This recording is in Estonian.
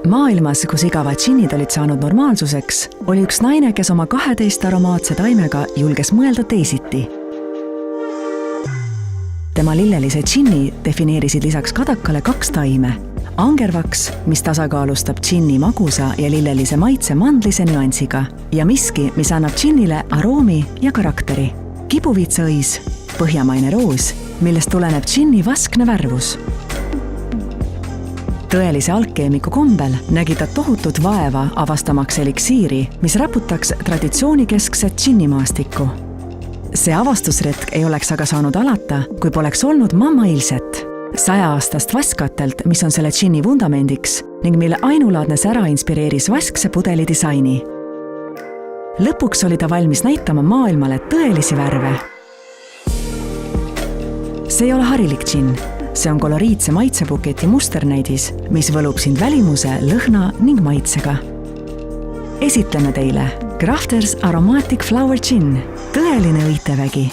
Maailmas, kus igavad džinnid olid saanud normaalsuseks, oli üks naine, kes oma 12 aromaatse taimega julges mõelda teisiti. Tema lillelise džinni defineerisid lisaks kadakale 2 taime. Angervaks, mis tasakaalustab džinni magusa ja lillelise maitse mandlise nüansiga ja miski, mis annab džinnile aroomi ja karakteri. Kibuviitsaõis, põhjamaine roos, millest tuleneb džinni vaskne värvus. Tõelise alkeemiku kombel nägi ta tohutut vaeva avastamaks eliksiiri, mis raputaks traditsioonikeskset džinnimaastikku. See avastusretk ei oleks aga saanud alata, kui poleks olnud Mamma Ilset, 100-aastast vaskkatelt, mis on selle džinni vundamendiks ning mille ainulaadne sära inspireeris vaskse pudeli disaini. Lõpuks oli ta valmis näitama maailmale tõelisi värve. See ei ole harilik džinn. See on koloriitse maitsepuketi musternäidis, mis võlub sind välimuse, lõhna ning maitsega. Esitleme teile Crafters Aromatic Flower Gin, tõeline õitevägi.